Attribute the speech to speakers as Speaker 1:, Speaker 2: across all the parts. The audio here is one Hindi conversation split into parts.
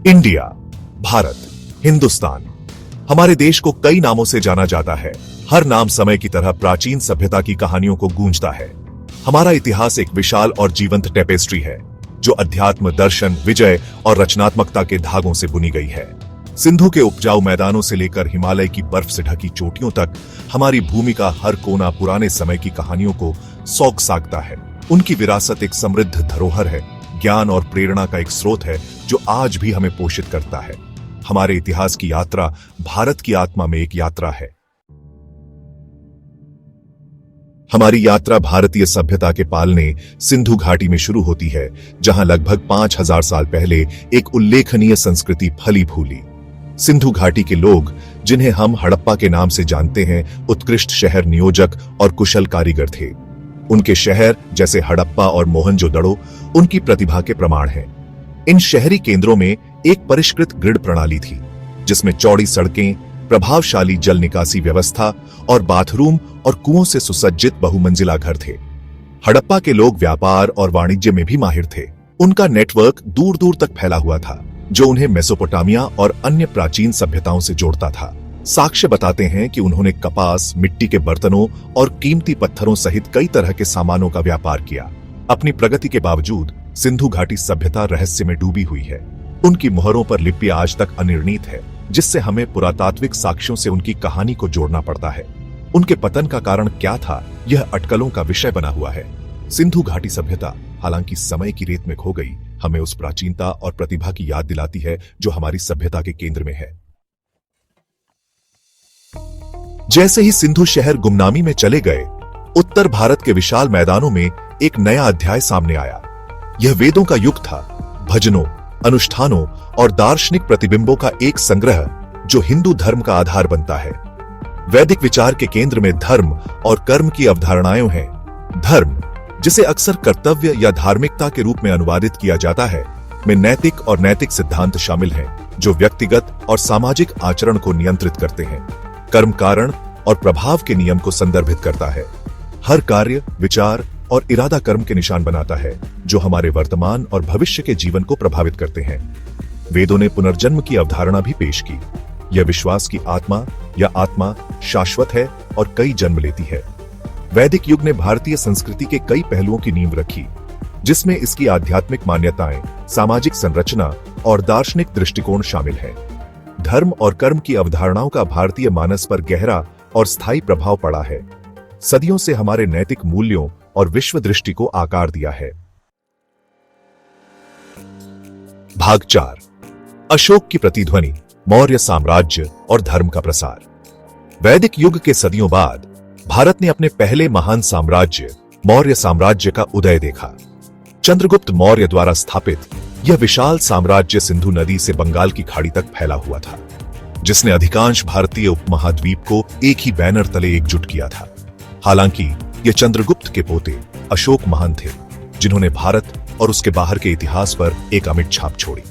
Speaker 1: इंडिया, भारत, हिंदुस्तान। हमारे देश को कई नामों से जाना जाता है। हर नाम समय की तरह प्राचीन सभ्यता की कहानियों को गूंजता है। हमारा इतिहास एक विशाल और जीवंत टेपेस्ट्री है जो अध्यात्म, दर्शन, विजय और रचनात्मकता के धागों से बुनी गई है। सिंधु के उपजाऊ मैदानों से लेकर हिमालय की बर्फ से ढकी चोटियों तक हमारी भूमि का हर कोना पुराने समय की कहानियों को सौग सागता है। उनकी विरासत एक समृद्ध धरोहर है, ज्ञान और प्रेरणा का एक स्रोत है जो आज भी हमें पोषित करता है। हमारे इतिहास की यात्रा भारत की आत्मा में एक यात्रा है। हमारी यात्रा भारतीय सभ्यता के पालने सिंधु घाटी में शुरू होती है, जहां लगभग 5000 साल पहले एक उल्लेखनीय संस्कृति फली फूली। सिंधु घाटी के लोग, जिन्हें हम हड़प्पा के नाम से जानते हैं, उत्कृष्ट शहर नियोजक और कुशल कारीगर थे। उनके शहर जैसे हड़प्पा और मोहनजोदड़ो उनकी प्रतिभा के प्रमाण हैं। इन शहरी केंद्रों में एक परिष्कृत ग्रिड प्रणाली थी, जिसमें चौड़ी सड़कें, प्रभावशाली जल निकासी व्यवस्था और बाथरूम और कुओं से सुसज्जित बहुमंजिला घर थे। हड़प्पा के लोग व्यापार और वाणिज्य में भी माहिर थे। उनका नेटवर्क दूर दूर तक फैला हुआ था, जो उन्हें मेसोपोटामिया और अन्य प्राचीन सभ्यताओं से जोड़ता था। साक्ष्य बताते हैं कि उन्होंने कपास, मिट्टी के बर्तनों और कीमती पत्थरों सहित कई तरह के सामानों का व्यापार किया। अपनी प्रगति के बावजूद सिंधु घाटी सभ्यता रहस्य में डूबी हुई है। उनकी मोहरों पर लिपि आज तक अनिर्णित है, जिससे हमें पुरातात्विक साक्ष्यों से उनकी कहानी को जोड़ना पड़ता है। उनके पतन का कारण क्या था, यह अटकलों का विषय बना हुआ है। सिंधु घाटी सभ्यता, हालांकि समय की रेत में खो गई, हमें उस प्राचीनता और प्रतिभा की याद दिलाती है जो हमारी सभ्यता के केंद्र में है। जैसे ही सिंधु शहर गुमनामी में चले गए, उत्तर भारत के विशाल मैदानों में एक नया अध्याय सामने आया। यह वेदों का युग था, भजनों, अनुष्ठानों और दार्शनिक प्रतिबिंबों का एक संग्रह जो हिंदू धर्म का आधार बनता है। वैदिक विचार के केंद्र में धर्म और कर्म की अवधारणाएं हैं। धर्म, जिसे अक्सर कर्तव्य या धार्मिकता के रूप में अनुवादित किया जाता है, में नैतिक और नैतिक सिद्धांत शामिल हैं जो व्यक्तिगत और सामाजिक आचरण को नियंत्रित करते हैं। कर्म कारण और प्रभाव के नियम को संदर्भित करता है। हर कार्य, विचार और इरादा कर्म के निशान बनाता है जो हमारे वर्तमान और भविष्य के जीवन को प्रभावित करते हैं। वेदों ने पुनर्जन्म की अवधारणा भी पेश की। यह विश्वास की आत्मा शाश्वत है और कई जन्म लेती है। वैदिक युग ने भारतीय संस्कृति के कई पहलुओं की नींव रखी, जिसमें इसकी आध्यात्मिक मान्यताएं, सामाजिक संरचना और दार्शनिक दृष्टिकोण शामिल हैं। धर्म और कर्म की अवधारणाओं का भारतीय मानस पर गहरा और स्थायी प्रभाव पड़ा है। सदियों से हमारे नैतिक मूल्यों और विश्व दृष्टि को आकार दिया है। भाग 4, अशोक की प्रतिध्वनि, मौर्य साम्राज्य और धर्म का प्रसार। वैदिक युग के सदियों बाद भारत ने अपने पहले महान साम्राज्य मौर्य साम्राज्य का उदय देखा। चंद्रगुप्त मौर्य द्वारा स्थापित यह विशाल साम्राज्य सिंधु नदी से बंगाल की खाड़ी तक फैला हुआ था, जिसने अधिकांश भारतीय उपमहाद्वीप को एक ही बैनर तले एकजुट किया था। हालांकि ये चंद्रगुप्त के पोते अशोक महान थे, जिन्होंने भारत और उसके बाहर के इतिहास पर एक अमिट छाप छोड़ी।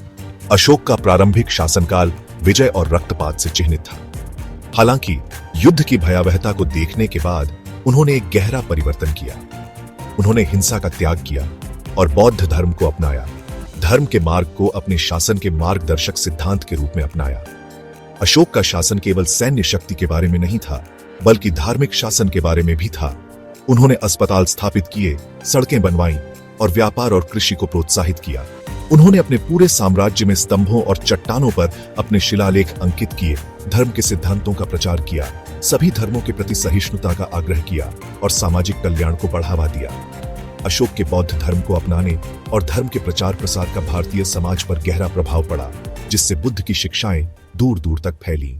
Speaker 1: अशोक का प्रारंभिक शासनकाल विजय और रक्तपात से चिह्नित था। हालांकि युद्ध की भयावहता को देखने के बाद उन्होंने एक गहरा परिवर्तन किया। उन्होंने हिंसा का त्याग किया और बौद्ध धर्म को अपनाया। धर्म के मार्ग को अपने शासन के मार्गदर्शक सिद्धांत के रूप में अपनाया। अशोक का शासन केवल सैन्य शक्ति के बारे में नहीं था, बल्कि धार्मिक शासन के बारे में भी था। उन्होंने अस्पताल स्थापित किए, सड़कें बनवाईं और व्यापार और कृषि को प्रोत्साहित किया। उन्होंने अपने पूरे साम्राज्य में स्तंभों और चट्टानों पर अपने शिलालेख अंकित किए, धर्म के सिद्धांतों का प्रचार किया, सभी धर्मों के प्रति सहिष्णुता का आग्रह किया और सामाजिक कल्याण को बढ़ावा दिया। अशोक के बौद्ध धर्म को अपनाने और धर्म के प्रचार प्रसार का भारतीय समाज पर गहरा प्रभाव पड़ा, जिससे बुद्ध की शिक्षाएं दूर दूर तक फैली।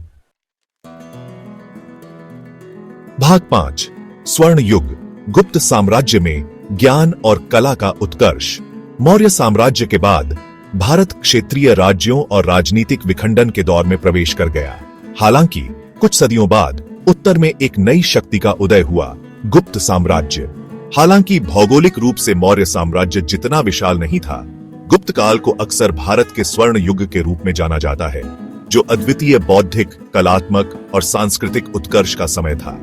Speaker 1: भाग 5, स्वर्ण युग, गुप्त साम्राज्य में ज्ञान और कला का उत्कर्ष। मौर्य साम्राज्य के बाद भारत क्षेत्रीय राज्यों और राजनीतिक विखंडन के दौर में प्रवेश कर गया। हालांकि कुछ सदियों बाद उत्तर में एक नई शक्ति का उदय हुआ, गुप्त साम्राज्य। हालांकि भौगोलिक रूप से मौर्य साम्राज्य जितना विशाल नहीं था, गुप्त काल को अक्सर भारत के स्वर्ण युग के रूप में जाना जाता है, जो अद्वितीय बौद्धिक, कलात्मक और सांस्कृतिक उत्कर्ष का समय था।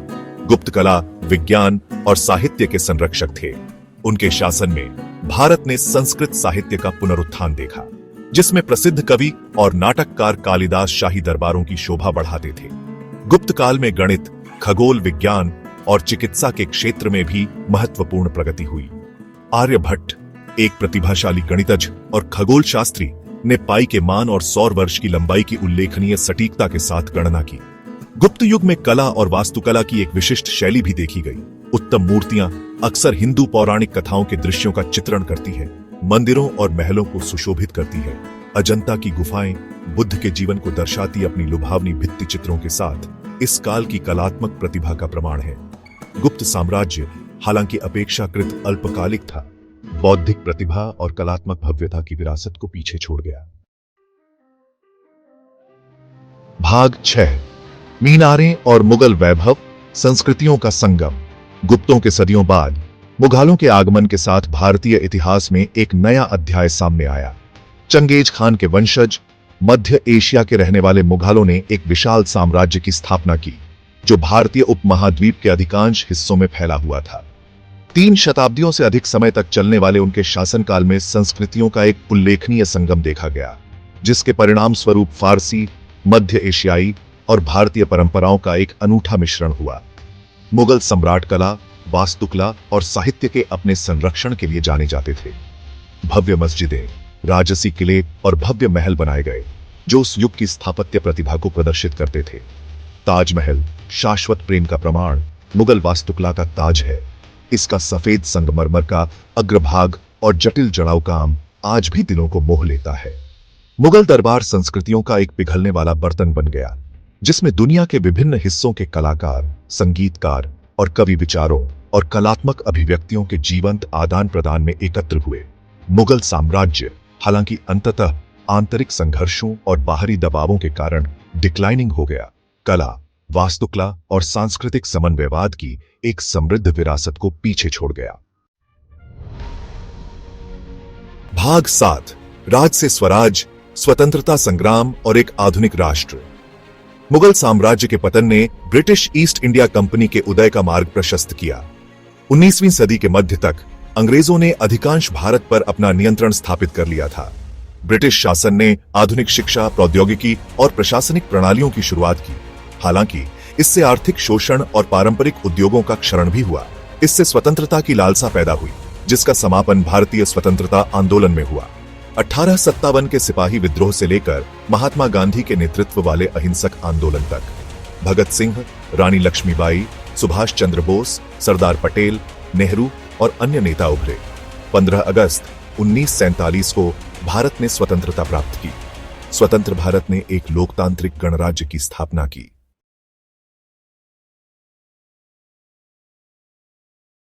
Speaker 1: गुप्त कला, विज्ञान और साहित्य के संरक्षक थे। उनके शासन में भारत ने संस्कृत साहित्य का पुनरुत्थान देखा। जिसमें प्रसिद्ध कवि और नाटककार कालिदास शाही दरबारों की शोभा बढ़ाते थे। गुप्त काल में गणित, खगोल विज्ञान और चिकित्सा के क्षेत्र में भी महत्वपूर्ण प्रगति हुई। आर्यभट्ट, एक प्रतिभाशाली गणितज्ञ और खगोल शास्त्री, ने पाई के मान और सौर वर्ष की लंबाई की उल्लेखनीय सटीकता के साथ गणना की। गुप्त युग में कला और वास्तुकला की एक विशिष्ट शैली भी देखी गई। उत्तम मूर्तियां अक्सर हिंदू पौराणिक कथाओं के दृश्यों का चित्रण करती है, मंदिरों और महलों को सुशोभित करती है। अजंता की गुफाएं बुद्ध के जीवन को दर्शाती अपनी लुभावनी भित्ति चित्रों के साथ इस काल की कलात्मक प्रतिभा का प्रमाण है। गुप्त साम्राज्य हालांकि अपेक्षाकृत अल्पकालिक था, बौद्धिक प्रतिभा और कलात्मक भव्यता की विरासत को पीछे छोड़ गया। भाग 6, मीनारें और मुगल वैभव, संस्कृतियों का संगम। गुप्तों के सदियों बाद मुगलों के आगमन के साथ भारतीय इतिहास में एक नया अध्याय सामने आया। चंगेज खान के वंशज मध्य एशिया के रहने वाले मुगलों ने एक विशाल साम्राज्य की स्थापना की, जो भारतीय उपमहाद्वीप के अधिकांश हिस्सों में फैला हुआ था। 3 शताब्दियों से अधिक समय तक चलने वाले उनके शासनकाल में संस्कृतियों का एक उल्लेखनीय संगम देखा गया, जिसके परिणाम स्वरूप फारसी, मध्य एशियाई और भारतीय परंपराओं का एक अनूठा मिश्रण हुआ। मुगल सम्राट कला, वास्तुकला और साहित्य के अपने संरक्षण के लिए जाने जाते थे। भव्य मस्जिदें, राजसी किले और भव्य महल बनाए गए, जो उस युग की स्थापत्य प्रतिभा को प्रदर्शित करते थे। ताजमहल, शाश्वत प्रेम का प्रमाण, मुगल वास्तुकला का ताज है। इसका सफेद संगमरमर का अग्रभाग और जटिल जड़ाऊ काम आज भी दिलों को मोह लेता है। मुगल दरबार संस्कृतियों का एक पिघलने वाला बर्तन बन गया, जिसमें दुनिया के विभिन्न हिस्सों के कलाकार, संगीतकार और कवि विचारों और कलात्मक अभिव्यक्तियों के जीवंत आदान प्रदान में एकत्र हुए। मुगल साम्राज्य हालांकि अंततः आंतरिक संघर्षों और बाहरी दबावों के कारण डिक्लाइनिंग हो गया, कला, वास्तुकला और सांस्कृतिक समन्वयवाद की एक समृद्ध विरासत को पीछे छोड़ गया। भाग 7, राज से स्वराज, स्वतंत्रता संग्राम और एक आधुनिक राष्ट्र। मुगल साम्राज्य के पतन ने ब्रिटिश ईस्ट इंडिया कंपनी के उदय का मार्ग प्रशस्त किया। 19वीं सदी के मध्य तक अंग्रेजों ने अधिकांश भारत पर अपना नियंत्रण स्थापित कर लिया था। ब्रिटिश शासन ने आधुनिक शिक्षा, प्रौद्योगिकी और प्रशासनिक प्रणालियों की शुरुआत की। हालांकि इससे आर्थिक शोषण और पारंपरिक उद्योगों का क्षरण भी हुआ। इससे स्वतंत्रता की लालसा पैदा हुई, जिसका समापन भारतीय स्वतंत्रता आंदोलन में हुआ। 1857 के सिपाही विद्रोह से लेकर महात्मा गांधी के नेतृत्व वाले अहिंसक आंदोलन तक भगत सिंह, रानी लक्ष्मीबाई, सुभाष चंद्र बोस, सरदार पटेल, नेहरू और अन्य नेता उभरे। 15 अगस्त 1947 को भारत ने स्वतंत्रता प्राप्त की। स्वतंत्र भारत ने एक लोकतांत्रिक गणराज्य की स्थापना की।